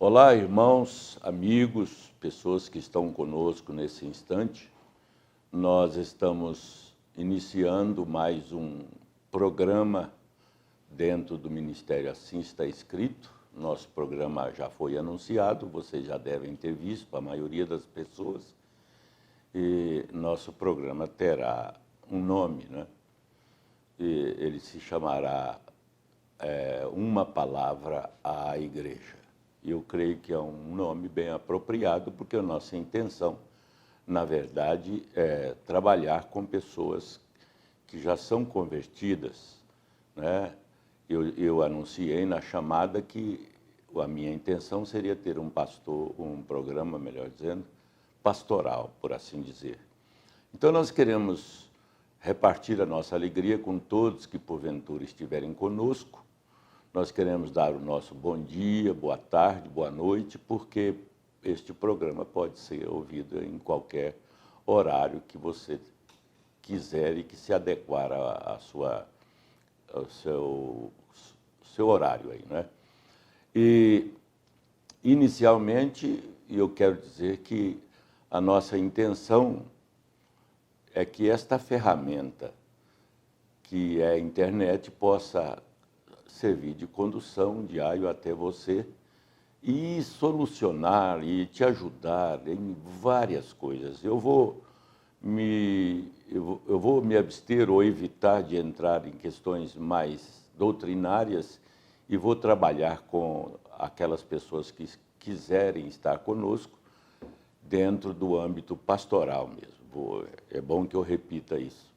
Olá, irmãos, amigos, pessoas que estão conosco nesse instante. Nós estamos iniciando mais um programa dentro do Ministério Assim Está Escrito. Nosso programa já foi anunciado, vocês já devem ter visto, a maioria das pessoas. E nosso programa terá um nome, né? E ele se chamará Uma Palavra à Igreja. Eu creio que é um nome bem apropriado, porque a nossa intenção, na verdade, é trabalhar com pessoas que já são convertidas, né? Eu anunciei na chamada que a minha intenção seria ter um programa, melhor dizendo, pastoral, por assim dizer. Então, nós queremos repartir a nossa alegria com todos que, porventura, estiverem conosco. Nós queremos dar o nosso bom dia, boa tarde, boa noite, porque este programa pode ser ouvido em qualquer horário que você quiser e que se adequar ao seu horário aí, né? E, inicialmente, eu quero dizer que a nossa intenção é que esta ferramenta, que é a internet, possa servir de condução diário até você e solucionar e te ajudar em várias coisas. Eu vou me abster ou evitar de entrar em questões mais doutrinárias e vou trabalhar com aquelas pessoas que quiserem estar conosco dentro do âmbito pastoral mesmo. É bom que eu repita isso.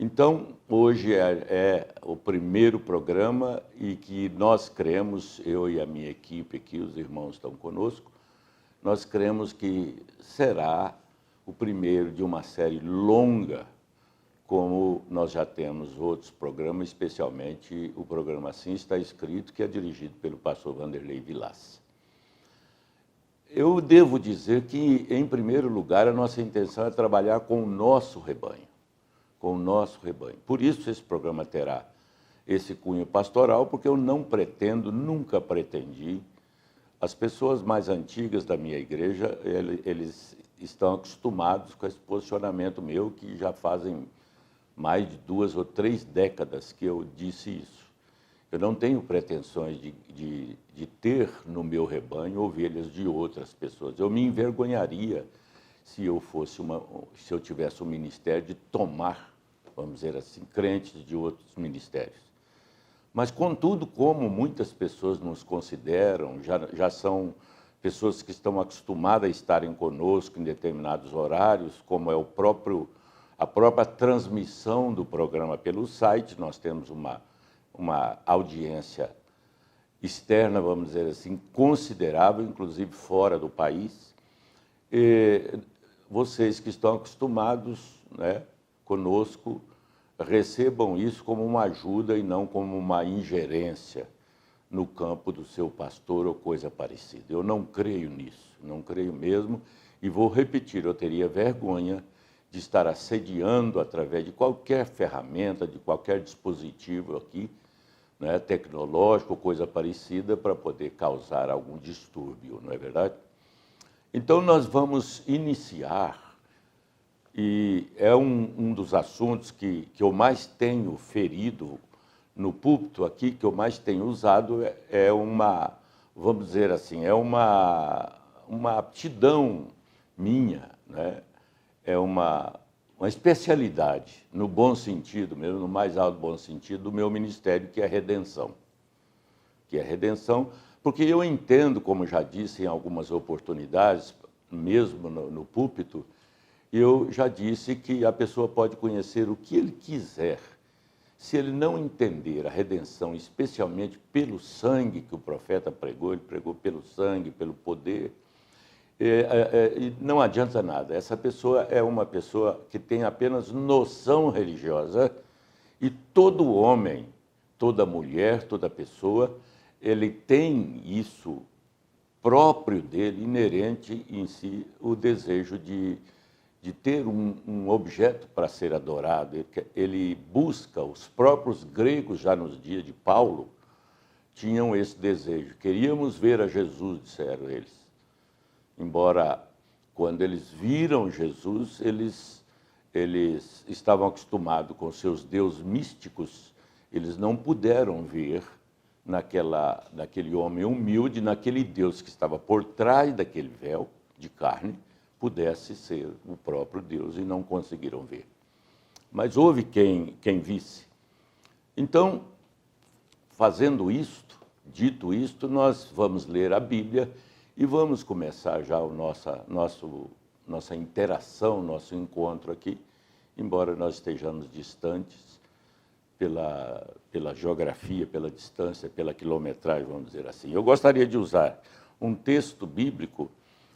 Então, hoje é o primeiro programa e que nós cremos, eu e a minha equipe aqui, os irmãos estão conosco, nós cremos que será o primeiro de uma série longa, como nós já temos outros programas, especialmente o programa Assim Está Escrito, que é dirigido pelo pastor Vanderlei Vilas. Eu devo dizer que, em primeiro lugar, a nossa intenção é trabalhar com o nosso rebanho. Por isso esse programa terá esse cunho pastoral, porque eu não pretendo, nunca pretendi. As pessoas mais antigas da minha igreja, eles estão acostumados com esse posicionamento meu, que já fazem mais de 2 ou 3 décadas que eu disse isso. Eu não tenho pretensões de ter no meu rebanho ovelhas de outras pessoas. Eu me envergonharia se eu tivesse um ministério de tomar, vamos dizer assim, crentes de outros ministérios. Mas, contudo, como muitas pessoas nos consideram, já são pessoas que estão acostumadas a estarem conosco em determinados horários, como é a própria transmissão do programa pelo site, nós temos uma audiência externa, vamos dizer assim, considerável, inclusive fora do país. E vocês que estão acostumados, né, conosco, recebam isso como uma ajuda e não como uma ingerência no campo do seu pastor ou coisa parecida. Eu não creio nisso, não creio mesmo, e vou repetir, eu teria vergonha de estar assediando através de qualquer ferramenta, de qualquer dispositivo aqui, né, tecnológico, coisa parecida, para poder causar algum distúrbio, não é verdade? Então, nós vamos iniciar, e é um dos assuntos que eu mais tenho ferido no púlpito aqui, que eu mais tenho usado, vamos dizer assim, é uma aptidão minha, né? É uma especialidade, no bom sentido mesmo, no mais alto bom sentido, do meu ministério, que é a redenção. Porque eu entendo, como já disse em algumas oportunidades, mesmo no púlpito, eu já disse que a pessoa pode conhecer o que ele quiser. Se ele não entender a redenção, especialmente pelo sangue que o profeta pregou, ele pregou pelo sangue, pelo poder, não adianta nada. Essa pessoa é uma pessoa que tem apenas noção religiosa, e todo homem, toda mulher, toda pessoa, ele tem isso próprio dele, inerente em si, o desejo de ter um objeto para ser adorado. Ele busca, os próprios gregos, já nos dias de Paulo, tinham esse desejo. Queríamos ver a Jesus, disseram eles. Embora, quando eles viram Jesus, eles estavam acostumados com seus deuses místicos, eles não puderam ver naquele homem humilde, naquele Deus que estava por trás daquele véu de carne, pudesse ser o próprio Deus, e não conseguiram ver. Mas houve quem visse. Então, fazendo isto, dito isto, nós vamos ler a Bíblia e vamos começar já nossa interação, nosso encontro aqui, embora nós estejamos distantes pela geografia, pela distância, pela quilometragem, vamos dizer assim. Eu gostaria de usar um texto bíblico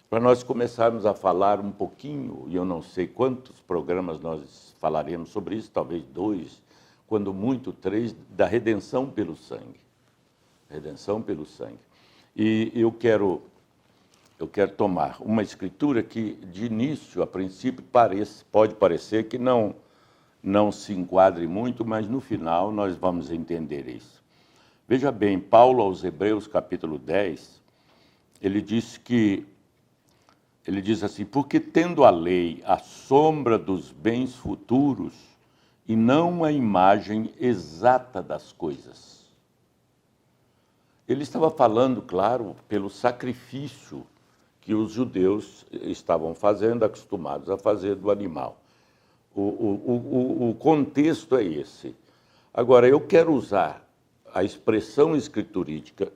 para nós começarmos a falar um pouquinho, e eu não sei quantos programas nós falaremos sobre isso, talvez 2, quando muito 3, da redenção pelo sangue. Redenção pelo sangue. E eu quero tomar uma escritura que, de início, a princípio, pode parecer que não se enquadre muito, mas no final nós vamos entender isso. Veja bem, Paulo aos Hebreus, capítulo 10, ele diz assim, porque tendo a lei a sombra dos bens futuros e não a imagem exata das coisas. Ele estava falando, claro, pelo sacrifício que os judeus estavam fazendo, acostumados a fazer do animal. O contexto é esse. Agora, eu quero usar a expressão escriturística,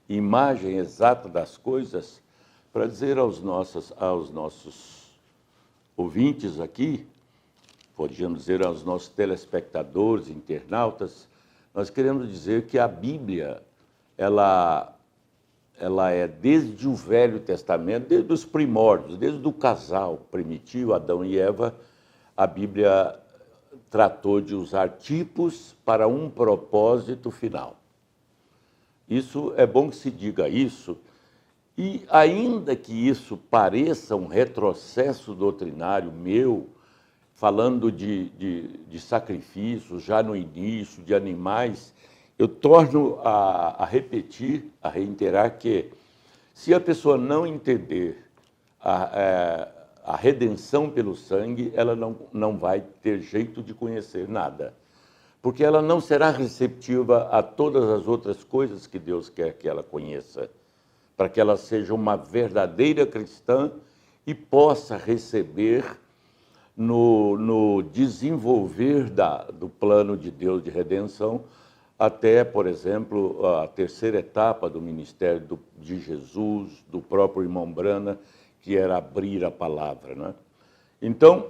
imagem exata das coisas, para dizer aos nossos ouvintes aqui, podíamos dizer aos nossos telespectadores, internautas, nós queremos dizer que a Bíblia, ela é desde o Velho Testamento, desde os primórdios, desde o casal primitivo, Adão e Eva, a Bíblia tratou de usar tipos para um propósito final. Isso é bom que se diga isso, e ainda que isso pareça um retrocesso doutrinário meu, falando de sacrifícios já no início, de animais, eu torno a repetir, a reiterar que, se a pessoa não entender a redenção pelo sangue, ela não vai ter jeito de conhecer nada. Porque ela não será receptiva a todas as outras coisas que Deus quer que ela conheça, para que ela seja uma verdadeira cristã e possa receber no desenvolver do plano de Deus de redenção, até, por exemplo, a terceira etapa do ministério de Jesus, do próprio irmão Brana, que era abrir a palavra, né? Então,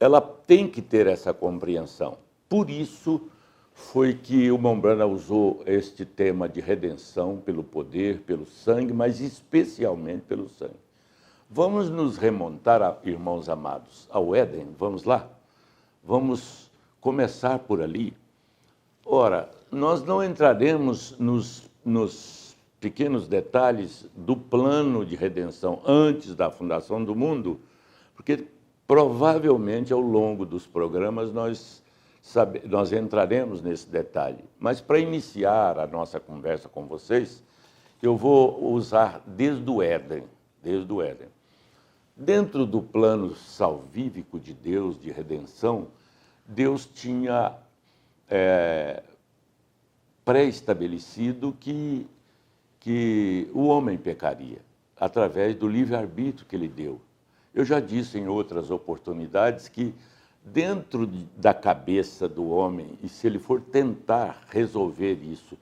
ela tem que ter essa compreensão. Por isso foi que o irmão Brana usou este tema de redenção pelo poder, pelo sangue, mas especialmente pelo sangue. Vamos nos remontar, irmãos amados, ao Éden, vamos lá? Vamos começar por ali. Ora, nós não entraremos nos pequenos detalhes do plano de redenção antes da fundação do mundo, porque provavelmente ao longo dos programas nós entraremos nesse detalhe. Mas para iniciar a nossa conversa com vocês, eu vou usar desde o Éden. Dentro do plano salvífico de Deus, de redenção, Deus tinha pré-estabelecido que o homem pecaria, através do livre-arbítrio que ele deu. Eu já disse em outras oportunidades que dentro da cabeça do homem, e se ele for tentar resolver isso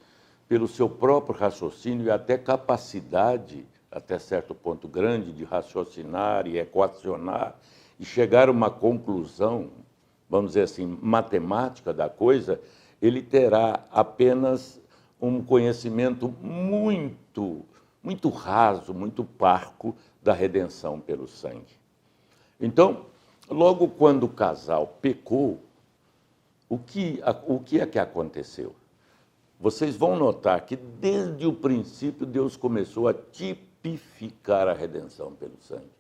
pelo seu próprio raciocínio e até capacidade, até certo ponto grande, de raciocinar e equacionar e chegar a uma conclusão, vamos dizer assim, matemática da coisa, ele terá apenas um conhecimento muito raso, muito parco da redenção pelo sangue. Então, logo quando o casal pecou, o que é que aconteceu? Vocês vão notar que desde o princípio Deus começou a tipificar a redenção pelo sangue.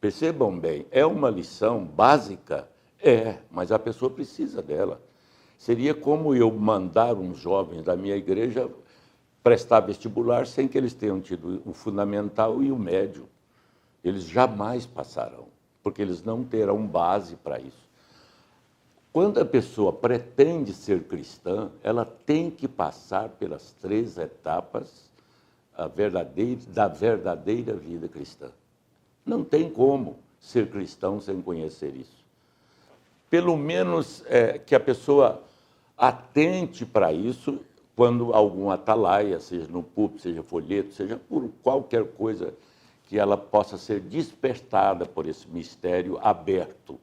Percebam bem, é uma lição básica? É, mas a pessoa precisa dela. Seria como eu mandar uns jovens da minha igreja prestar vestibular sem que eles tenham tido o fundamental e o médio. Eles jamais passarão, porque eles não terão base para isso. Quando a pessoa pretende ser cristã, ela tem que passar pelas 3 etapas da verdadeira vida cristã. Não tem como ser cristão sem conhecer isso. Pelo menos que a pessoa atente para isso quando algum atalaia, seja no púlpito, seja folheto, seja por qualquer coisa que ela possa ser despertada por esse mistério aberto,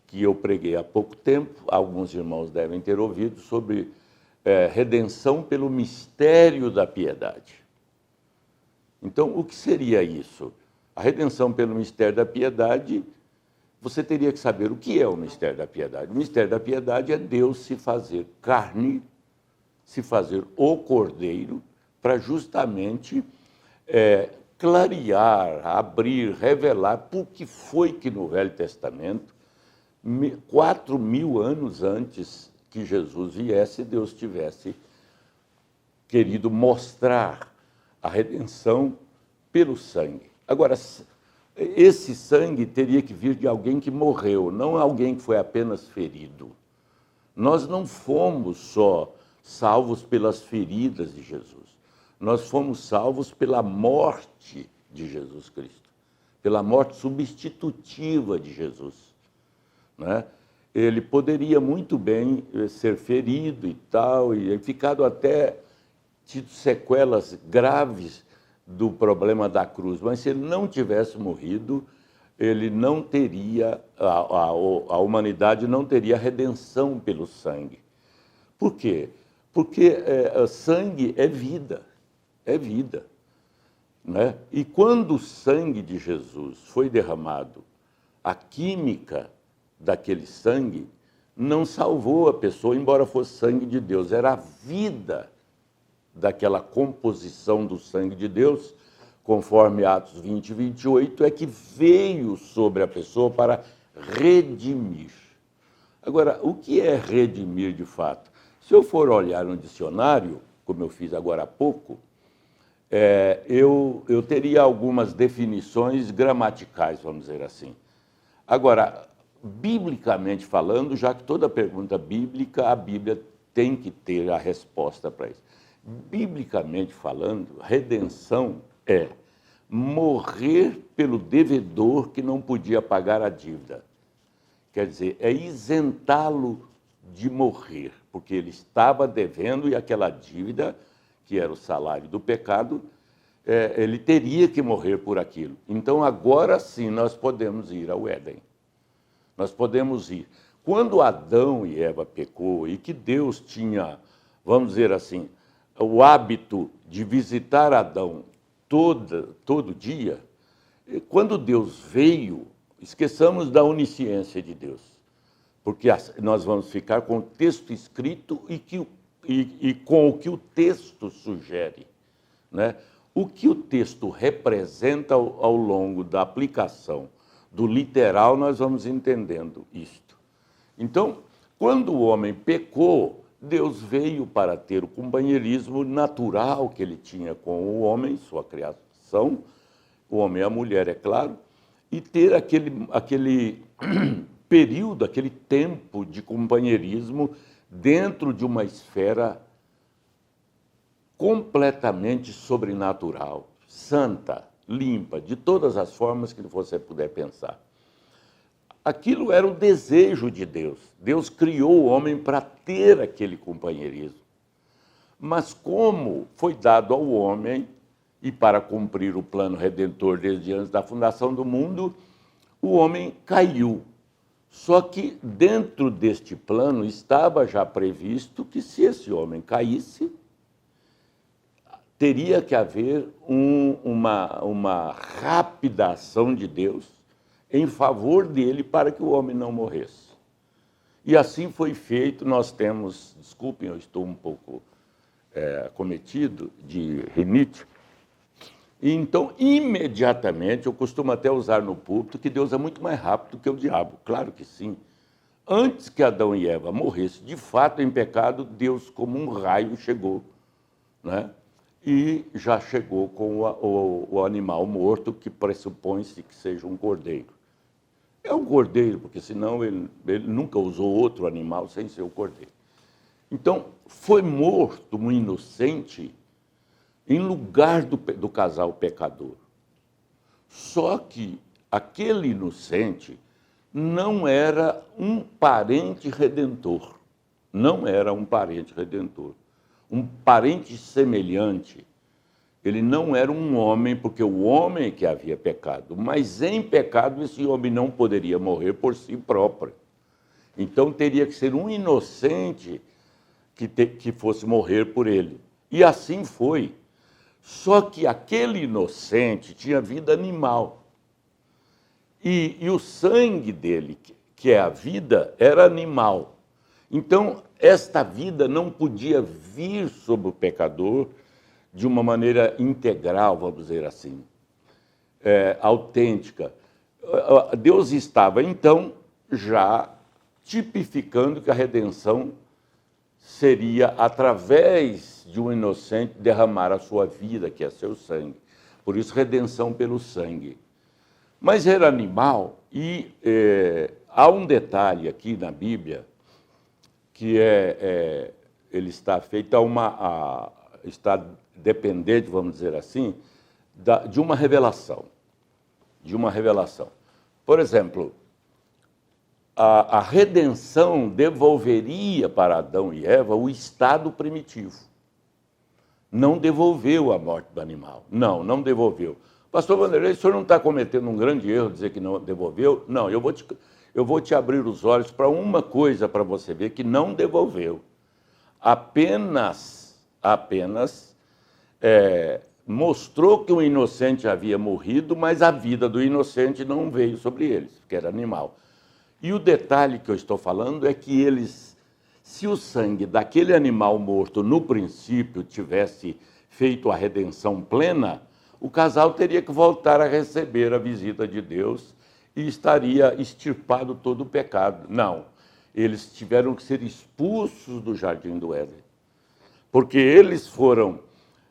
que eu preguei há pouco tempo, alguns irmãos devem ter ouvido, sobre redenção pelo mistério da piedade. Então, o que seria isso? A redenção pelo mistério da piedade, você teria que saber o que é o mistério da piedade. O mistério da piedade é Deus se fazer carne, se fazer o Cordeiro, para justamente clarear, abrir, revelar por que foi que no Velho Testamento, 4.000 anos antes que Jesus viesse, Deus tivesse querido mostrar a redenção pelo sangue. Agora, esse sangue teria que vir de alguém que morreu, não alguém que foi apenas ferido. Nós não fomos só salvos pelas feridas de Jesus. Nós fomos salvos pela morte de Jesus Cristo, pela morte substitutiva de Jesus, né? Ele poderia muito bem ser ferido e tal, e ficado até tido sequelas graves do problema da cruz, mas se ele não tivesse morrido, ele não teria, a humanidade não teria redenção pelo sangue. Por quê? Porque sangue é vida, né? E quando o sangue de Jesus foi derramado, a química daquele sangue não salvou a pessoa, embora fosse sangue de Deus, era a vida daquela composição do sangue de Deus, conforme Atos 20 e 28, é que veio sobre a pessoa para redimir. Agora, o que é redimir de fato? Se eu for olhar no dicionário, como eu fiz agora há pouco, eu teria algumas definições gramaticais, vamos dizer assim. Agora, biblicamente falando, já que toda pergunta bíblica, a Bíblia tem que ter a resposta para isso. Biblicamente falando, redenção é morrer pelo devedor que não podia pagar a dívida. Quer dizer, é isentá-lo de morrer, porque ele estava devendo e aquela dívida, que era o salário do pecado, ele teria que morrer por aquilo. Então, agora sim, nós podemos ir ao Éden. Nós podemos ir. Quando Adão e Eva pecou e que Deus tinha, vamos dizer assim, o hábito de visitar Adão todo dia, quando Deus veio, esqueçamos da onisciência de Deus, porque nós vamos ficar com o texto escrito e com o que o texto sugere, né? O que o texto representa ao longo da aplicação do literal, nós vamos entendendo isto. Então, quando o homem pecou, Deus veio para ter o companheirismo natural que ele tinha com o homem, sua criação, o homem e a mulher, é claro, e ter aquele período, aquele tempo de companheirismo dentro de uma esfera completamente sobrenatural, santa, limpa, de todas as formas que você puder pensar. Aquilo era o desejo de Deus. Deus criou o homem para ter aquele companheirismo. Mas como foi dado ao homem, e para cumprir o plano redentor desde antes da fundação do mundo, o homem caiu. Só que dentro deste plano estava já previsto que se esse homem caísse, teria que haver uma rápida ação de Deus em favor dele para que o homem não morresse. E assim foi feito. Nós temos, desculpem, eu estou um pouco acometido de rinite, e então, imediatamente, eu costumo até usar no púlpito que Deus é muito mais rápido que o diabo, claro que sim. antes que Adão e Eva morressem, de fato, em pecado, Deus, como um raio, chegou, né? E já chegou com o animal morto, que pressupõe-se que seja um cordeiro. É um cordeiro, porque senão ele nunca usou outro animal sem ser o cordeiro. Então, foi morto um inocente em lugar do casal pecador. Só que aquele inocente não era um parente redentor. Não era um parente redentor. Um parente semelhante. Ele não era um homem, porque o homem é que havia pecado. Mas em pecado esse homem não poderia morrer por si próprio. Então teria que ser um inocente que fosse morrer por ele. E assim foi. Só que aquele inocente tinha vida animal. E o sangue dele, que é a vida, era animal. Então, esta vida não podia vir sobre o pecador de uma maneira integral, vamos dizer assim, autêntica. Deus estava, então, já tipificando que a redenção seria através de um inocente derramar a sua vida, que é seu sangue. Por isso, redenção pelo sangue. Mas era animal e há um detalhe aqui na Bíblia que ele está feito está dependente, vamos dizer assim, de uma revelação. De uma revelação. Por exemplo, a redenção devolveria para Adão e Eva o estado primitivo. Não devolveu a morte do animal. Não devolveu. Pastor Vanderlei, o senhor não está cometendo um grande erro dizer que não devolveu? Não, eu vou te abrir os olhos para uma coisa para você ver que não devolveu. Apenas mostrou que o inocente havia morrido, mas a vida do inocente não veio sobre eles, porque era animal. E o detalhe que eu estou falando é que se o sangue daquele animal morto no princípio tivesse feito a redenção plena, o casal teria que voltar a receber a visita de Deus e estaria extirpado todo o pecado. Não, eles tiveram que ser expulsos do Jardim do Éden, porque eles foram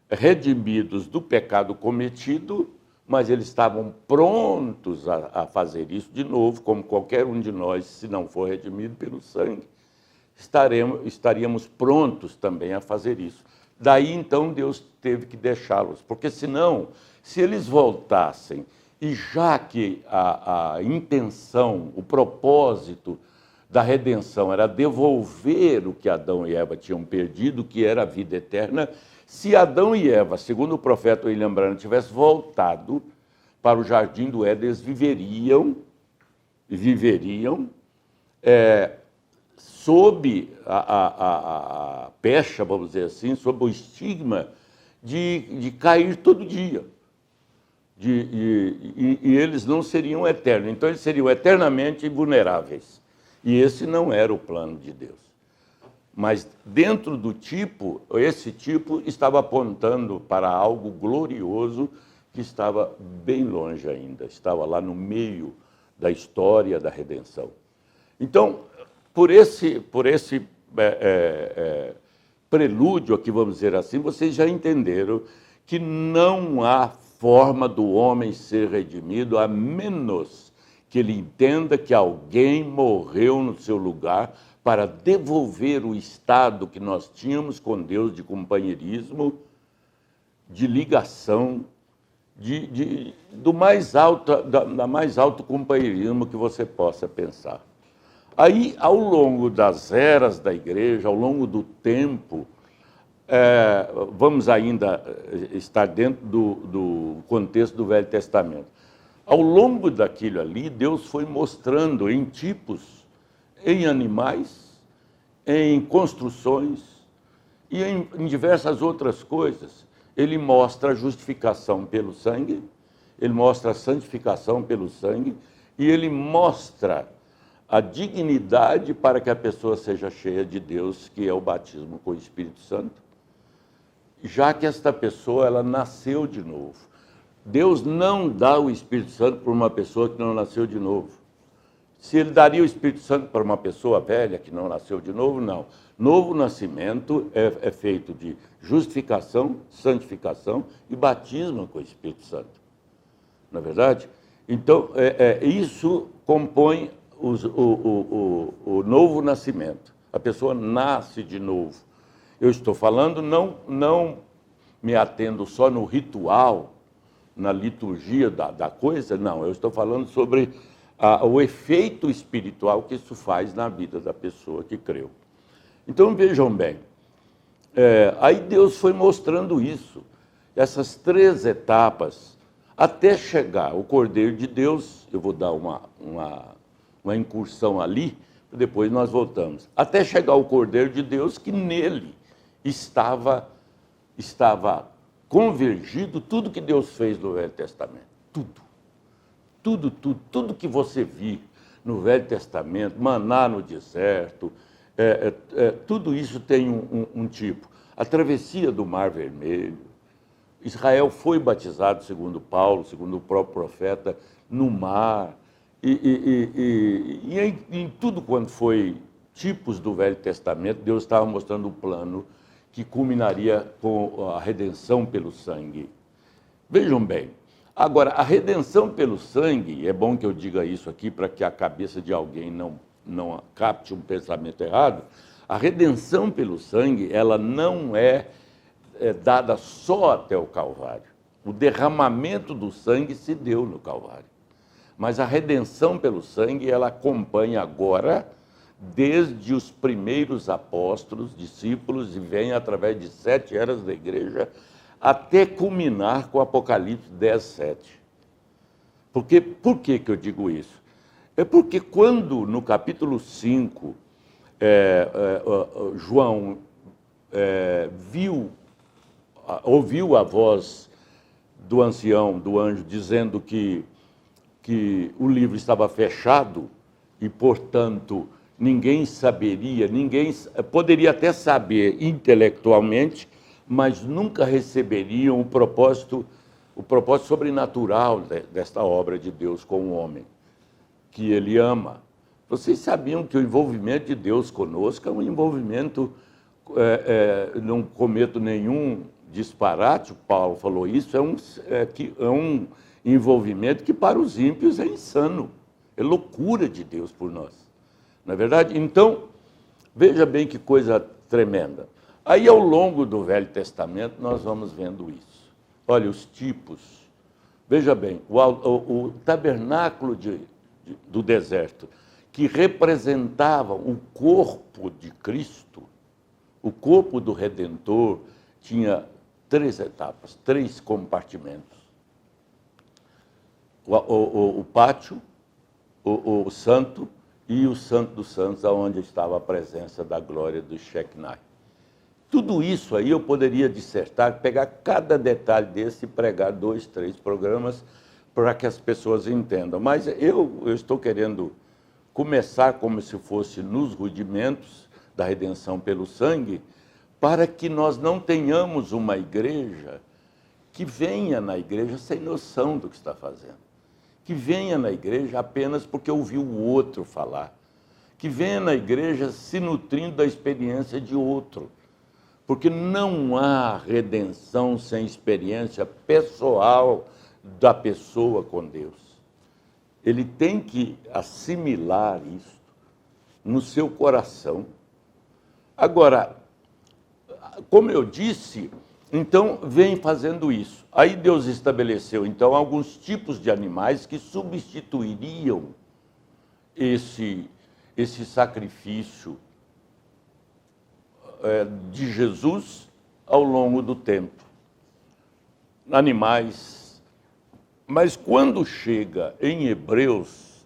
redimidos do pecado cometido, mas eles estavam prontos a fazer isso de novo, como qualquer um de nós, se não for redimido pelo sangue, estaríamos prontos também a fazer isso. Daí, então, Deus teve que deixá-los, porque senão, se eles voltassem, e já que a intenção, o propósito da redenção era devolver o que Adão e Eva tinham perdido, que era a vida eterna, se Adão e Eva, segundo o profeta William Branham, tivessem voltado para o Jardim do Éden, eles viveriam sob a pecha, vamos dizer assim, sob o estigma de cair todo dia. E eles não seriam eternos, então eles seriam eternamente vulneráveis. E esse não era o plano de Deus. Mas dentro do tipo, esse tipo estava apontando para algo glorioso que estava bem longe ainda, estava lá no meio da história da redenção. Então, por esse prelúdio aqui, vamos dizer assim, vocês já entenderam que não há forma do homem ser redimido a menos que ele entenda que alguém morreu no seu lugar para devolver o estado que nós tínhamos com Deus de companheirismo, de ligação, da mais alto companheirismo que você possa pensar. Aí, ao longo das eras da igreja, ao longo do tempo, vamos ainda estar dentro do contexto do Velho Testamento. Ao longo daquilo ali, Deus foi mostrando em tipos, em animais, em construções e em diversas outras coisas. Ele mostra a justificação pelo sangue, ele mostra a santificação pelo sangue e ele mostra a dignidade para que a pessoa seja cheia de Deus, que é o batismo com o Espírito Santo, já que esta pessoa ela nasceu de novo. Deus não dá o Espírito Santo para uma pessoa que não nasceu de novo. Se ele daria o Espírito Santo para uma pessoa velha que não nasceu de novo, não. Novo nascimento é feito de justificação, santificação e batismo com o Espírito Santo. Não é verdade? Então, isso compõe o novo nascimento. A pessoa nasce de novo. Eu estou falando, não me atendo só no ritual, na liturgia da coisa, não. Eu estou falando sobre o efeito espiritual que isso faz na vida da pessoa que creu. Então, vejam bem, aí Deus foi mostrando isso, essas 3 etapas, até chegar o Cordeiro de Deus. Eu vou dar uma incursão ali, depois nós voltamos. Até chegar o Cordeiro de Deus, que nele estava convergido tudo que Deus fez no Velho Testamento. Tudo que você viu no Velho Testamento, maná no deserto, tudo isso tem um tipo. A travessia do Mar Vermelho, Israel foi batizado, segundo Paulo, segundo o próprio profeta, no mar. E em tudo quanto foi tipos do Velho Testamento, Deus estava mostrando um plano que culminaria com a redenção pelo sangue. Vejam bem, agora, a redenção pelo sangue, é bom que eu diga isso aqui para que a cabeça de alguém não capte um pensamento errado, a redenção pelo sangue, ela não é dada só até o Calvário. O derramamento do sangue se deu no Calvário. Mas a redenção pelo sangue, ela acompanha agora, desde os primeiros apóstolos, discípulos, e vem através de 7 eras da igreja, até culminar com Apocalipse 10, 7. Por que eu digo isso? É porque quando, no capítulo 5, João ouviu a voz do ancião, do anjo, dizendo que o livro estava fechado e, portanto, ninguém saberia, ninguém poderia até saber intelectualmente, mas nunca receberiam o propósito sobrenatural desta obra de Deus com o homem, que ele ama. Vocês sabiam que o envolvimento de Deus conosco é um envolvimento, não cometo nenhum disparate, o Paulo falou isso, é um envolvimento que para os ímpios é insano, é loucura de Deus por nós, não é verdade? Então, veja bem que coisa tremenda. Aí, ao longo do Velho Testamento, nós vamos vendo isso. Olha, os tipos. Veja bem, o tabernáculo do deserto, que representava o corpo de Cristo, o corpo do Redentor, tinha 3 etapas, 3 compartimentos. O pátio, o santo e o santo dos santos, onde estava a presença da glória do Shekinah. Tudo isso aí eu poderia dissertar, pegar cada detalhe desse e pregar 2, 3 programas para que as pessoas entendam. Mas eu estou querendo começar como se fosse nos rudimentos da redenção pelo sangue, para que nós não tenhamos uma igreja que venha na igreja sem noção do que está fazendo, que venha na igreja apenas porque ouviu o outro falar, que venha na igreja se nutrindo da experiência de outro, porque não há redenção sem experiência pessoal da pessoa com Deus. Ele tem que assimilar isso no seu coração. Agora, como eu disse, então vem fazendo isso. Aí Deus estabeleceu, então, alguns tipos de animais que substituiriam esse sacrifício de Jesus ao longo do tempo. Animais. Mas quando chega em Hebreus,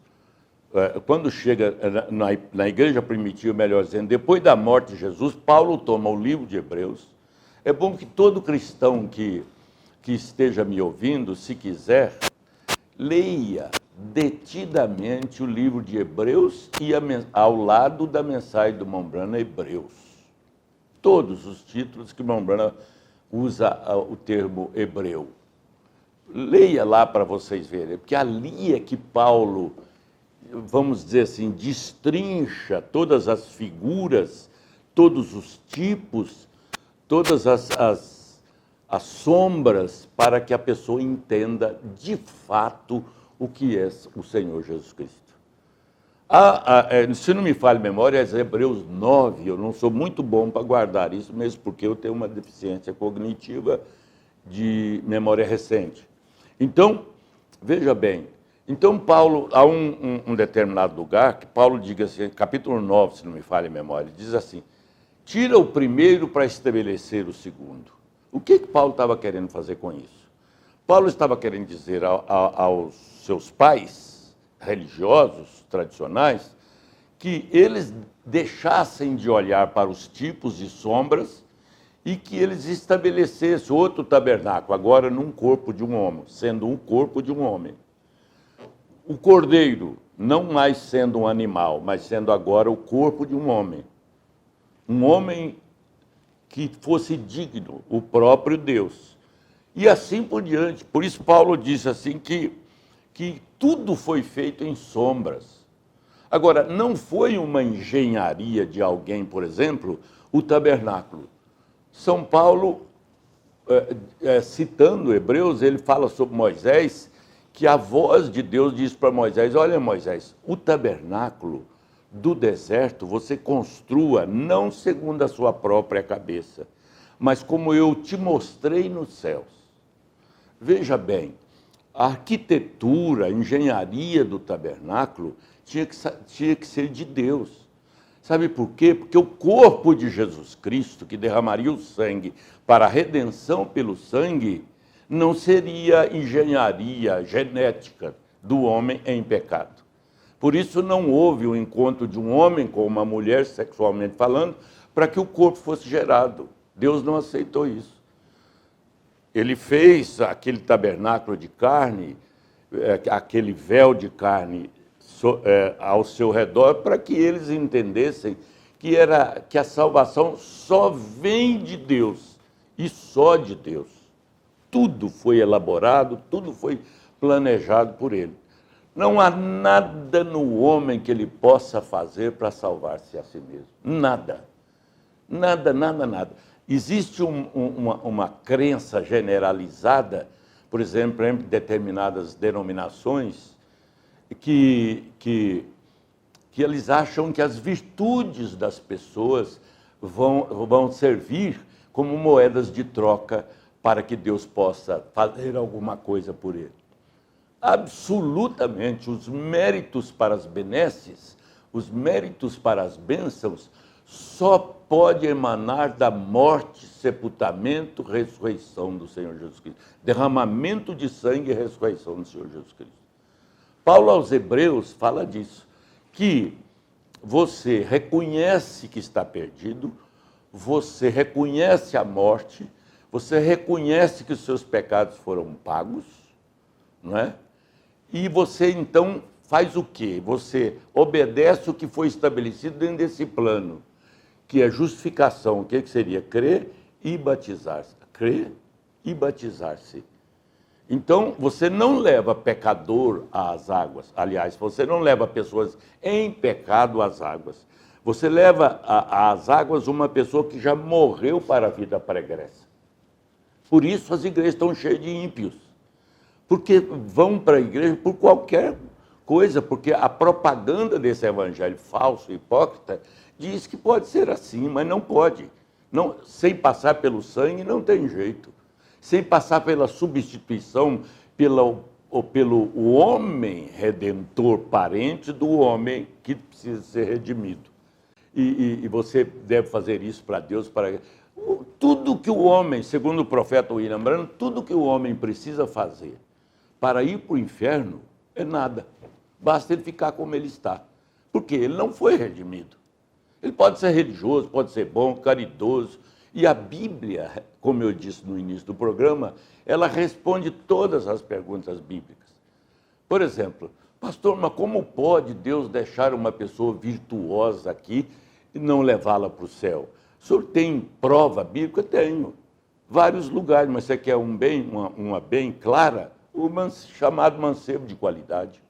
quando chega na igreja primitiva, melhor dizendo, depois da morte de Jesus, Paulo toma o livro de Hebreus. É bom que todo cristão que esteja me ouvindo, se quiser, leia detidamente o livro de Hebreus e ao lado da mensagem do Mombrana, Hebreus. Todos os títulos que Mombrana usa o termo hebreu. Leia lá para vocês verem, porque ali é que Paulo vamos dizer assim, destrincha todas as figuras, todos os tipos, todas as sombras, para que a pessoa entenda de fato o que é o Senhor Jesus Cristo. Se não me falha a memória, é Hebreus 9, eu não sou muito bom para guardar isso, mesmo porque eu tenho uma deficiência cognitiva de memória recente. Então, veja bem, então Paulo, há um determinado lugar, que Paulo diz assim, capítulo 9, se não me falha a memória, diz assim, tira o primeiro para estabelecer o segundo. O que Paulo estava querendo fazer com isso? Paulo estava querendo dizer aos seus pais religiosos, tradicionais, que eles deixassem de olhar para os tipos e sombras e que eles estabelecessem outro tabernáculo, agora num corpo de um homem, sendo um corpo de um homem. O cordeiro, não mais sendo um animal, mas sendo agora o corpo de um homem. Um homem que fosse digno, o próprio Deus. E assim por diante. Por isso Paulo disse assim que tudo foi feito em sombras. Agora, não foi uma engenharia de alguém, por exemplo, o tabernáculo. São Paulo, citando Hebreus, ele fala sobre Moisés, que a voz de Deus diz para Moisés, olha Moisés, o tabernáculo do deserto você construa não segundo a sua própria cabeça, mas como eu te mostrei nos céus. Veja bem, a arquitetura, a engenharia do tabernáculo tinha que ser de Deus. Sabe por quê? Porque o corpo de Jesus Cristo, que derramaria o sangue para a redenção pelo sangue, não seria engenharia genética do homem em pecado. Por isso não houve o encontro de um homem com uma mulher, sexualmente falando, para que o corpo fosse gerado. Deus não aceitou isso. Ele fez aquele tabernáculo de carne, aquele véu de carne ao seu redor, para que eles entendessem que a salvação só vem de Deus e só de Deus. Tudo foi elaborado, tudo foi planejado por ele. Não há nada no homem que ele possa fazer para salvar-se a si mesmo. Nada. Nada, nada, nada. Existe uma crença generalizada, por exemplo, em determinadas denominações, que eles acham que as virtudes das pessoas vão servir como moedas de troca para que Deus possa fazer alguma coisa por ele. Absolutamente, os méritos para as benesses, os méritos para as bênçãos, só pode emanar da morte, sepultamento, ressurreição do Senhor Jesus Cristo. Derramamento de sangue e ressurreição do Senhor Jesus Cristo. Paulo aos Hebreus fala disso, que você reconhece que está perdido, você reconhece a morte, você reconhece que os seus pecados foram pagos, não é? E você então faz o quê? Você obedece o que foi estabelecido dentro desse plano, que é justificação. O que seria? Crer e batizar-se. Crer e batizar-se. Então, você não leva pecador às águas. Aliás, você não leva pessoas em pecado às águas. Você leva às águas uma pessoa que já morreu para a vida pregressa. Por isso as igrejas estão cheias de ímpios. Porque vão para a igreja por qualquer coisa, porque a propaganda desse evangelho falso, hipócrita, diz que pode ser assim, mas não pode. Não, sem passar pelo sangue não tem jeito. Sem passar pela substituição, pelo homem redentor, parente do homem que precisa ser redimido. E você deve fazer isso para Deus, para tudo que o homem, segundo o profeta William Branham, tudo que o homem precisa fazer para ir para o inferno é nada. Basta ele ficar como ele está. Porque ele não foi redimido. Ele pode ser religioso, pode ser bom, caridoso. E a Bíblia, como eu disse no início do programa, ela responde todas as perguntas bíblicas. Por exemplo, pastor, mas como pode Deus deixar uma pessoa virtuosa aqui e não levá-la para o céu? O senhor tem prova bíblica? Tenho. Vários lugares, mas você quer uma bem clara? O chamado mancebo de qualidade.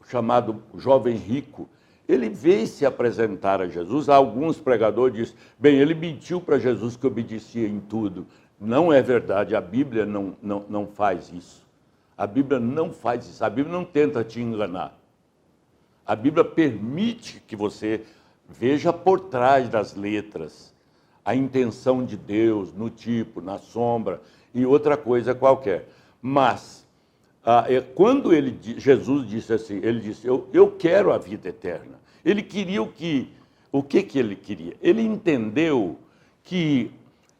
chamado jovem rico, ele veio se apresentar a Jesus. Alguns pregadores dizem, bem, ele mentiu para Jesus que obedecia em tudo. Não é verdade, a Bíblia não faz isso. A Bíblia não faz isso, a Bíblia não tenta te enganar. A Bíblia permite que você veja por trás das letras a intenção de Deus no tipo, na sombra e outra coisa qualquer. Mas, quando Jesus disse assim, ele disse, eu quero a vida eterna. Ele queria o que ele queria? Ele entendeu que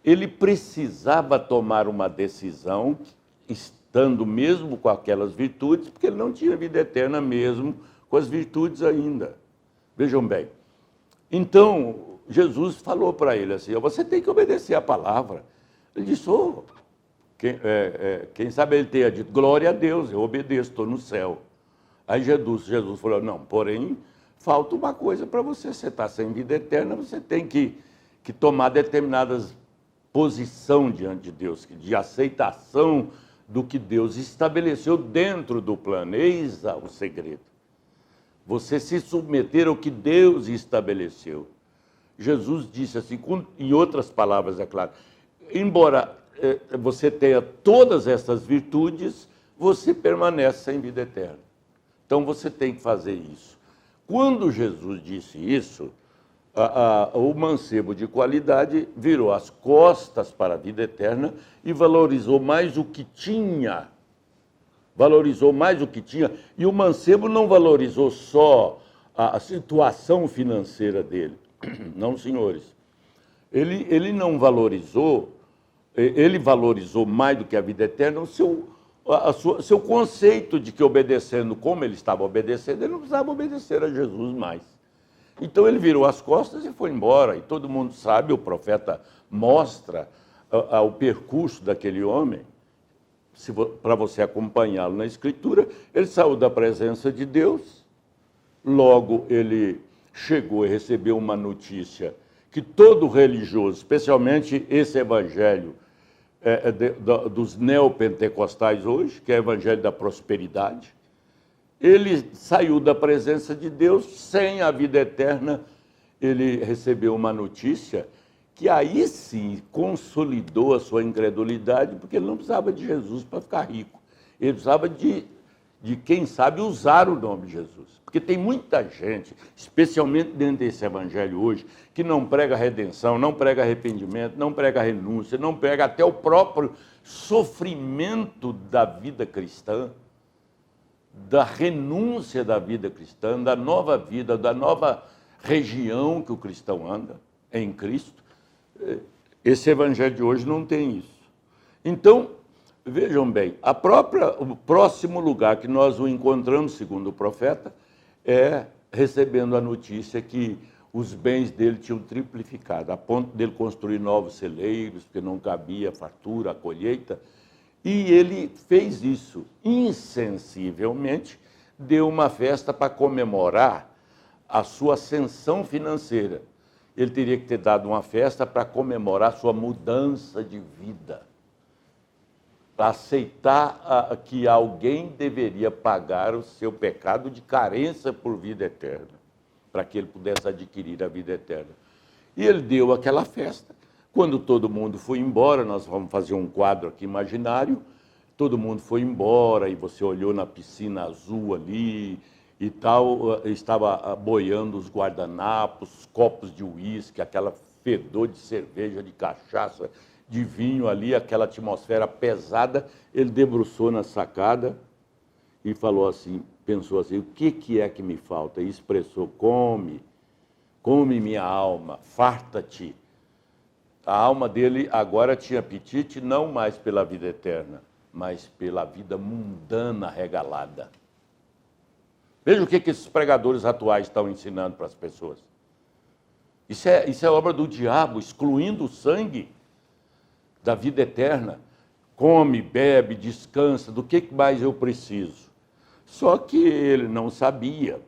ele precisava tomar uma decisão, estando mesmo com aquelas virtudes, porque ele não tinha vida eterna mesmo com as virtudes ainda. Vejam bem. Então, Jesus falou para ele assim, você tem que obedecer a palavra. Ele disse, quem sabe ele tenha dito, glória a Deus, eu obedeço, estou no céu. Aí Jesus falou, não, porém, falta uma coisa para você está sem vida eterna, você tem que tomar determinadas posições diante de Deus, de aceitação do que Deus estabeleceu dentro do plano. Eis o segredo. Você se submeter ao que Deus estabeleceu. Jesus disse assim, em outras palavras, é claro, embora você tenha todas essas virtudes, você permanece sem vida eterna. Então você tem que fazer isso. Quando Jesus disse isso, o mancebo de qualidade virou as costas para a vida eterna e valorizou mais o que tinha. E o mancebo não valorizou só a situação financeira dele. Não, senhores. Ele não valorizou, ele valorizou mais do que a vida eterna o seu conceito de que obedecendo como ele estava obedecendo, ele não precisava obedecer a Jesus mais. Então ele virou as costas e foi embora. E todo mundo sabe, o profeta mostra o percurso daquele homem. Para você acompanhá-lo na Escritura, ele saiu da presença de Deus, logo ele chegou e recebeu uma notícia que todo religioso, especialmente esse evangelho dos neopentecostais hoje, que é o evangelho da prosperidade, ele saiu da presença de Deus sem a vida eterna, ele recebeu uma notícia que aí sim consolidou a sua incredulidade, porque ele não precisava de Jesus para ficar rico. Ele precisava de quem sabe, usar o nome de Jesus. Porque tem muita gente, especialmente dentro desse evangelho hoje, que não prega redenção, não prega arrependimento, não prega renúncia, não prega até o próprio sofrimento da vida cristã, da renúncia da vida cristã, da nova vida, da nova região que o cristão anda em Cristo. Esse evangelho de hoje não tem isso. Então, vejam bem, o próximo lugar que nós o encontramos, segundo o profeta, é recebendo a notícia que os bens dele tinham triplicado, a ponto dele construir novos celeiros, porque não cabia a fartura, a colheita. E ele fez isso insensivelmente, deu uma festa para comemorar a sua ascensão financeira. Ele teria que ter dado uma festa para comemorar a sua mudança de vida, para aceitar que alguém deveria pagar o seu pecado de carência por vida eterna, para que ele pudesse adquirir a vida eterna. E ele deu aquela festa. Quando todo mundo foi embora, nós vamos fazer um quadro aqui imaginário, todo mundo foi embora e você olhou na piscina azul ali e tal, estava boiando os guardanapos, copos de uísque, aquela fedor de cerveja, de cachaça, de vinho ali, aquela atmosfera pesada. Ele debruçou na sacada e falou assim, pensou assim, o que é que me falta? E expressou, come minha alma, farta-te. A alma dele agora tinha apetite não mais pela vida eterna, mas pela vida mundana regalada. Veja o que esses pregadores atuais estão ensinando para as pessoas. Isso é obra do diabo, excluindo o sangue da vida eterna. Come, bebe, descansa, do que mais eu preciso? Só que ele não sabia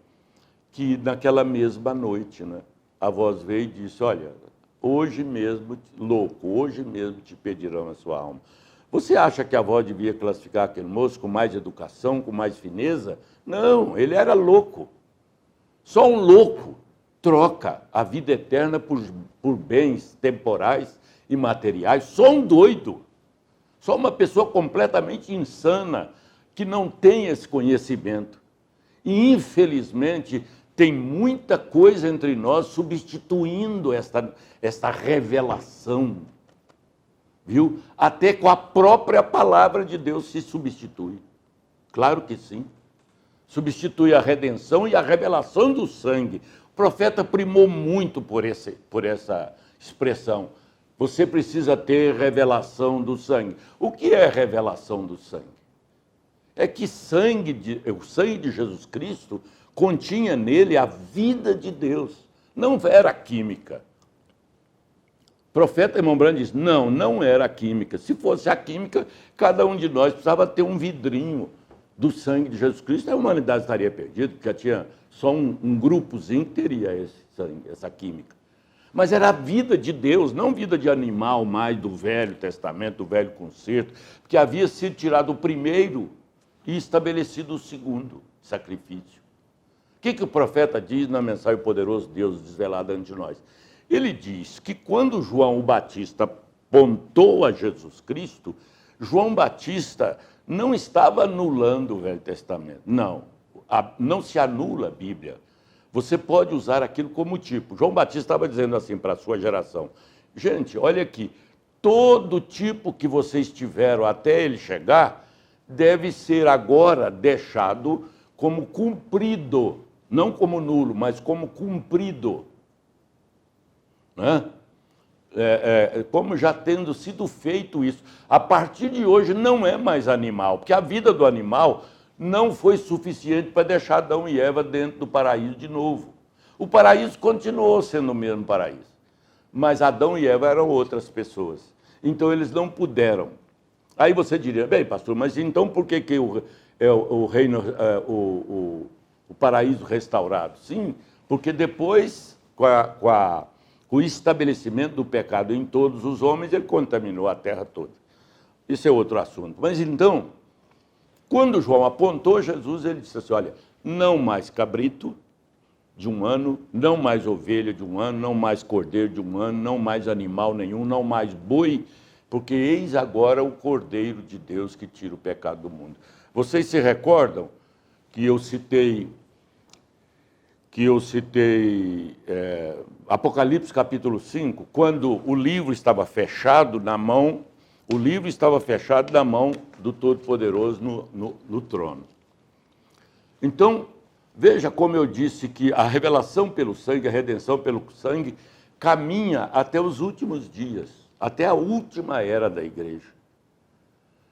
que naquela mesma noite, né, a voz veio e disse, olha, hoje mesmo, louco, hoje mesmo te pedirão a sua alma. Você acha que a avó devia classificar aquele moço com mais educação, com mais fineza? Não, ele era louco. Só um louco troca a vida eterna por bens temporais e materiais. Só um doido. Só uma pessoa completamente insana que não tem esse conhecimento. E, infelizmente, tem muita coisa entre nós substituindo esta revelação. Viu? Até com a própria palavra de Deus se substitui. Claro que sim. Substitui a redenção e a revelação do sangue. O profeta primou muito por essa expressão. Você precisa ter revelação do sangue. O que é revelação do sangue? É que o sangue de Jesus Cristo continha nele a vida de Deus. Não era química. O profeta irmão Branham diz, não era química. Se fosse a química, cada um de nós precisava ter um vidrinho do sangue de Jesus Cristo, a humanidade estaria perdida, porque já tinha só um grupozinho que teria esse sangue, essa química. Mas era a vida de Deus, não vida de animal mais do Velho Testamento, do Velho Concerto, porque havia sido tirado o primeiro e estabelecido o segundo sacrifício. O que o profeta diz na mensagem Poderoso Deus desvelado ante nós? Ele diz que quando João o Batista apontou a Jesus Cristo, João Batista não estava anulando o Velho Testamento. Não se anula a Bíblia. Você pode usar aquilo como tipo. João Batista estava dizendo assim para a sua geração, gente, olha aqui, todo tipo que vocês tiveram até ele chegar, deve ser agora deixado como cumprido, não como nulo, mas como cumprido. Né? Como já tendo sido feito isso. A partir de hoje não é mais animal, porque a vida do animal não foi suficiente para deixar Adão e Eva dentro do paraíso de novo. O paraíso continuou sendo o mesmo paraíso, mas Adão e Eva eram outras pessoas. Então eles não puderam. Aí você diria, bem, pastor, mas então por que o reino, o paraíso restaurado? Sim, porque depois, com o estabelecimento do pecado em todos os homens, ele contaminou a terra toda. Isso é outro assunto. Mas então, quando João apontou Jesus, ele disse assim, olha, não mais cabrito de um ano, não mais ovelha de um ano, não mais cordeiro de um ano, não mais animal nenhum, não mais boi, porque eis agora o Cordeiro de Deus que tira o pecado do mundo. Vocês se recordam que eu citei Apocalipse capítulo 5, quando o livro estava fechado na mão, do Todo-Poderoso no trono. Então, veja como eu disse que a revelação pelo sangue, a redenção pelo sangue, caminha até os últimos dias, até a última era da igreja.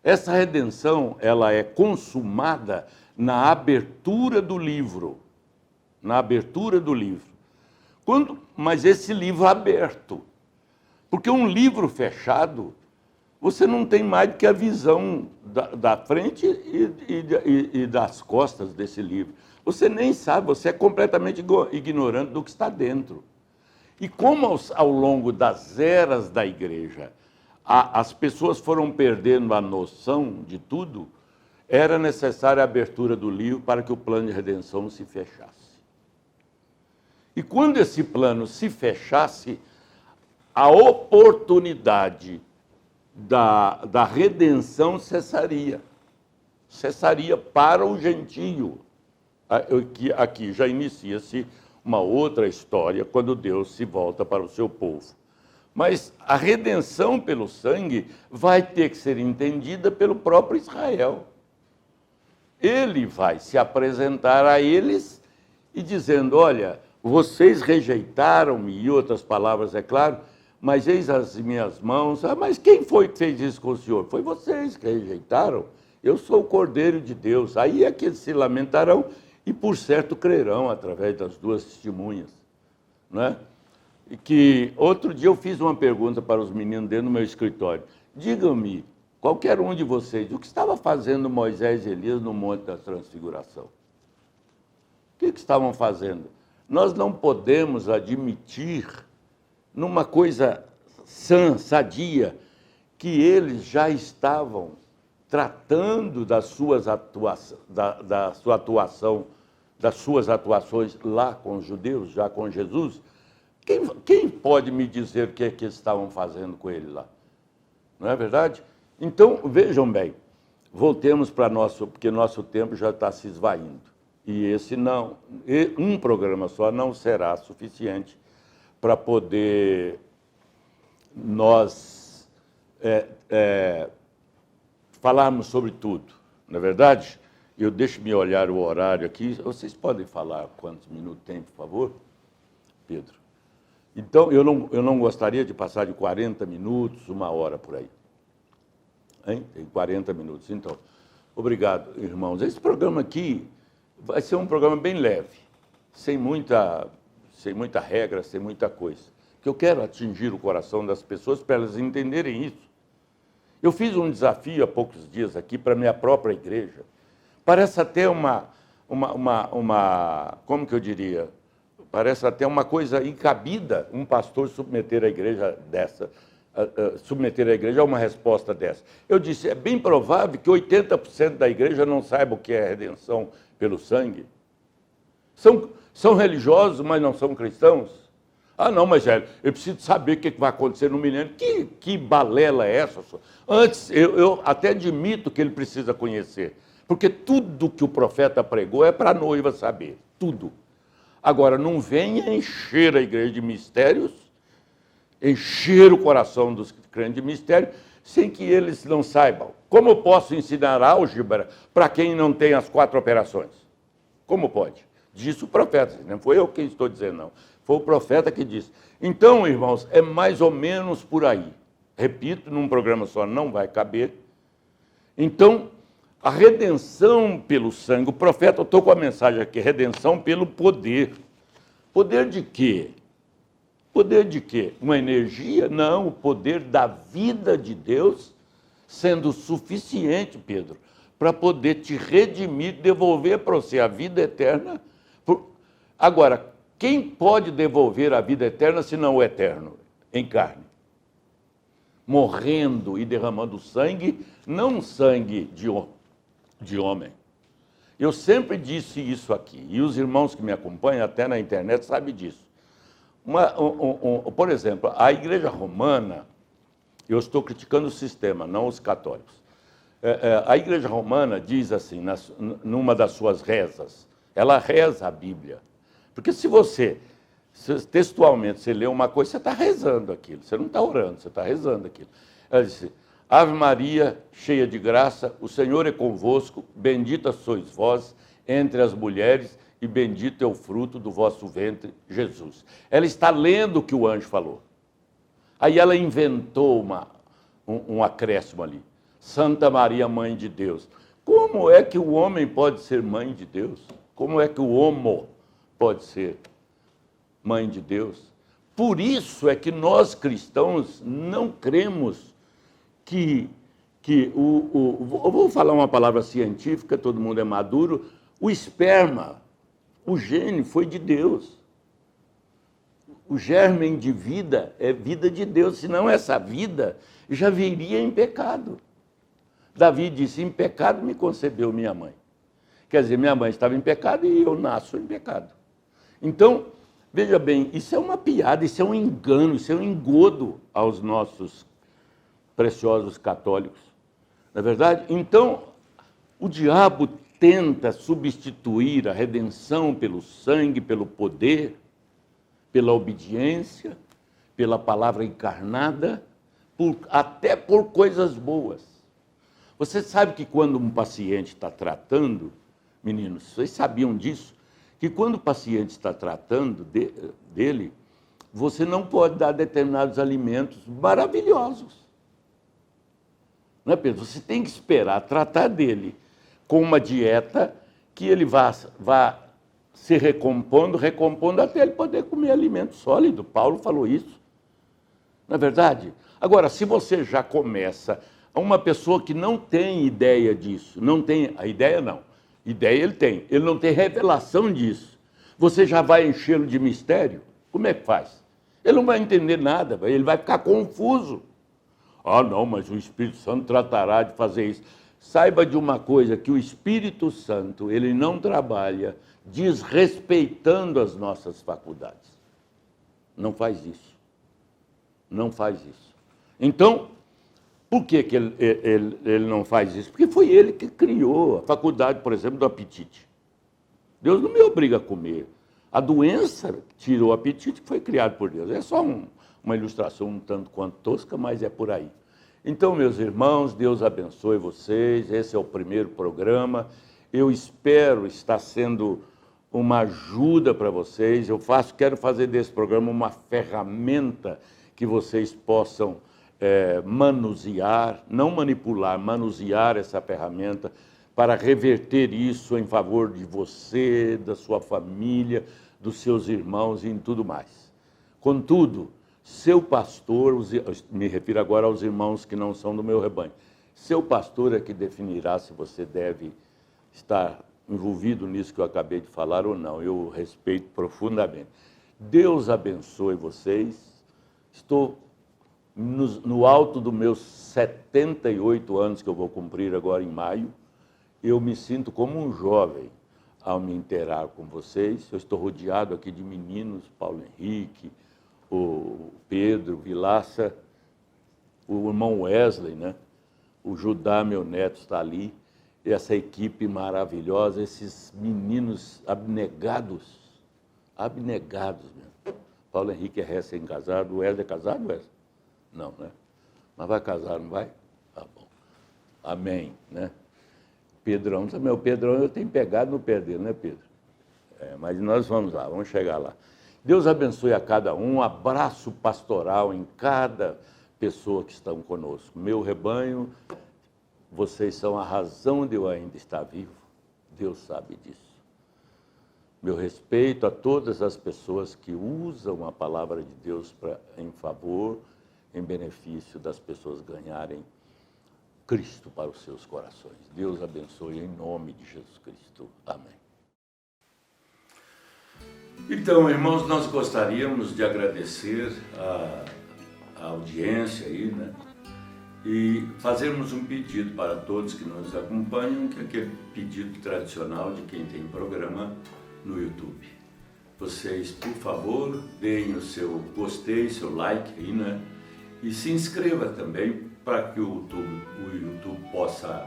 Essa redenção, ela é consumada na abertura do livro. Mas esse livro aberto. Porque um livro fechado, você não tem mais do que a visão da frente e das costas desse livro. Você nem sabe, você é completamente ignorante do que está dentro. E como ao longo das eras da igreja, as pessoas foram perdendo a noção de tudo, era necessária a abertura do livro para que o plano de redenção se fechasse. E quando esse plano se fechasse, a oportunidade da redenção cessaria. Cessaria para o gentio. Aqui já inicia-se uma outra história, quando Deus se volta para o seu povo. Mas a redenção pelo sangue vai ter que ser entendida pelo próprio Israel. Ele vai se apresentar a eles e dizendo, olha, vocês rejeitaram-me, e outras palavras, é claro, mas eis as minhas mãos. Ah, mas quem foi que fez isso com o senhor? Foi vocês que rejeitaram. Eu sou o Cordeiro de Deus. Aí é que eles se lamentarão e, por certo, crerão através das duas testemunhas. Né? E que outro dia eu fiz uma pergunta para os meninos dentro do meu escritório. Digam-me, qualquer um de vocês, o que estava fazendo Moisés e Elias no Monte da Transfiguração? O que estavam fazendo? Nós não podemos admitir, numa coisa sã, sadia, que eles já estavam tratando das suas atuações lá com os judeus, já com Jesus. Quem pode me dizer o que é que eles estavam fazendo com ele lá? Não é verdade? Então, vejam bem, voltemos para porque nosso tempo já está se esvaindo. E um programa só não será suficiente para poder nós falarmos sobre tudo, não é verdade? Deixe-me olhar o horário aqui. Vocês podem falar quantos minutos tem, por favor, Pedro? Então, eu não gostaria de passar de 40 minutos, 1 hora por aí. Hein? Tem 40 minutos. Então, obrigado, irmãos. Esse programa aqui vai ser um programa bem leve, sem muita regra, sem muita coisa. Porque eu quero atingir o coração das pessoas para elas entenderem isso. Eu fiz um desafio há poucos dias aqui para a minha própria igreja. Parece até como que eu diria? Parece até uma coisa incabida um pastor submeter a igreja a uma resposta dessa. Eu disse, é bem provável que 80% da igreja não saiba o que é redenção pelo sangue. São religiosos, mas não são cristãos. Ah, não, mas eu preciso saber o que vai acontecer no milênio. Que balela é essa? Antes, eu até admito que ele precisa conhecer, porque tudo que o profeta pregou é para a noiva saber, tudo. Agora, não venha encher a igreja de mistérios, encher o coração dos crentes de mistério, sem que eles não saibam. Como eu posso ensinar álgebra para quem não tem as 4 operações? Como pode? Disse o profeta, não foi eu quem estou dizendo, não. Foi o profeta que disse. Então, irmãos, é mais ou menos por aí. Repito, num programa só não vai caber. Então, a redenção pelo sangue, o profeta, eu estou com a mensagem aqui, redenção pelo poder. Poder de quê? Poder de quê? Uma energia? Não, o poder da vida de Deus sendo suficiente, Pedro, para poder te redimir, devolver para você a vida eterna. Agora, quem pode devolver a vida eterna se não o eterno? Em carne. Morrendo e derramando sangue, não sangue de homem. Eu sempre disse isso aqui, e os irmãos que me acompanham até na internet sabem disso. Por exemplo, a Igreja Romana, eu estou criticando o sistema, não os católicos. A Igreja Romana diz assim, numa das suas rezas, ela reza a Bíblia. Porque textualmente, você lê uma coisa, você está rezando aquilo, você não está orando, você está rezando aquilo. Ela disse, Ave Maria, cheia de graça, o Senhor é convosco, bendita sois vós entre as mulheres e bendito é o fruto do vosso ventre, Jesus. Ela está lendo o que o anjo falou. Aí ela inventou um acréscimo ali. Santa Maria, Mãe de Deus. Como é que o homem pode ser mãe de Deus? Como é que o homo pode ser mãe de Deus? Por isso é que nós cristãos não cremos eu vou falar uma palavra científica, todo mundo é maduro, o esperma, o gene foi de Deus. O germen de vida é vida de Deus, senão essa vida já viria em pecado. Davi disse, em pecado me concebeu minha mãe. Quer dizer, minha mãe estava em pecado e eu nasço em pecado. Então, veja bem, isso é uma piada, isso é um engano, isso é um engodo aos nossos preciosos católicos. Não é verdade? Então, o diabo tenta substituir a redenção pelo sangue, pelo poder, pela obediência, pela palavra encarnada, até por coisas boas. Você sabe que quando um paciente está tratando, meninos, vocês sabiam disso? Que quando o paciente está tratando dele, você não pode dar determinados alimentos maravilhosos. Não é, Pedro? Você tem que esperar tratar dele com uma dieta que ele vá se recompondo até ele poder comer alimento sólido. Paulo falou isso. Não é verdade? Agora, se você já começa uma pessoa que não tem ideia disso, não tem a ideia não, ideia ele não tem revelação disso, você já vai enchê-lo de mistério? Como é que faz? Ele não vai entender nada, ele vai ficar confuso. Ah, não, mas o Espírito Santo tratará de fazer isso. Saiba de uma coisa, que o Espírito Santo, ele não trabalha desrespeitando as nossas faculdades. Não faz isso. Não faz isso. Então, por que ele não faz isso? Porque foi ele que criou a faculdade, por exemplo, do apetite. Deus não me obriga a comer. A doença tirou o apetite, que foi criado por Deus. É só uma ilustração um tanto quanto tosca, mas é por aí. Então, meus irmãos, Deus abençoe vocês. Esse é o primeiro programa. Eu espero estar sendo uma ajuda para vocês. Quero fazer desse programa uma ferramenta que vocês possam manusear, não manipular, manusear essa ferramenta para reverter isso em favor de você, da sua família, dos seus irmãos e em tudo mais. Contudo, seu pastor, me refiro agora aos irmãos que não são do meu rebanho, seu pastor é que definirá se você deve estar envolvido nisso que eu acabei de falar ou não. Eu respeito profundamente. Deus abençoe vocês. Estou no alto dos meus 78 anos, que eu vou cumprir agora em maio. Eu me sinto como um jovem ao me inteirar com vocês. Eu estou rodeado aqui de meninos, Paulo Henrique, o Pedro, Vilaça, o irmão Wesley, né? O Judá, meu neto, está ali. Essa equipe maravilhosa, esses meninos abnegados mesmo. Paulo Henrique é recém-casado, o Wesley é casado, Wesley? Não, né? Mas vai casar, não vai? Tá bom. Amém, né? Pedrão também. O Pedrão eu tenho pegado no pé dele, né, Pedro? Mas nós vamos lá, vamos chegar lá. Deus abençoe a cada um, abraço pastoral em cada pessoa que estão conosco. Meu rebanho, vocês são a razão de eu ainda estar vivo. Deus sabe disso. Meu respeito a todas as pessoas que usam a palavra de Deus em favor, em benefício das pessoas ganharem Cristo para os seus corações. Deus abençoe em nome de Jesus Cristo. Amém. Então, irmãos, nós gostaríamos de agradecer a audiência aí, né? E fazermos um pedido para todos que nos acompanham, que é aquele pedido tradicional de quem tem programa no YouTube. Vocês, por favor, deem o seu gostei, seu like aí, né? E se inscreva também para que o YouTube possa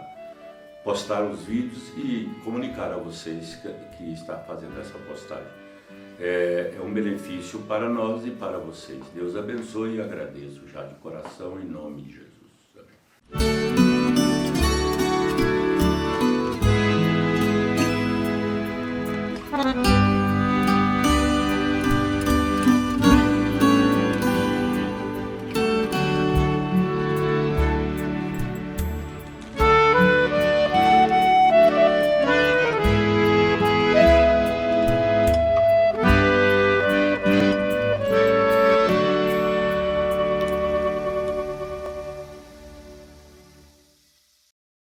postar os vídeos e comunicar a vocês que está fazendo essa postagem. É um benefício para nós e para vocês. Deus abençoe e agradeço já de coração em nome de Jesus. Amém.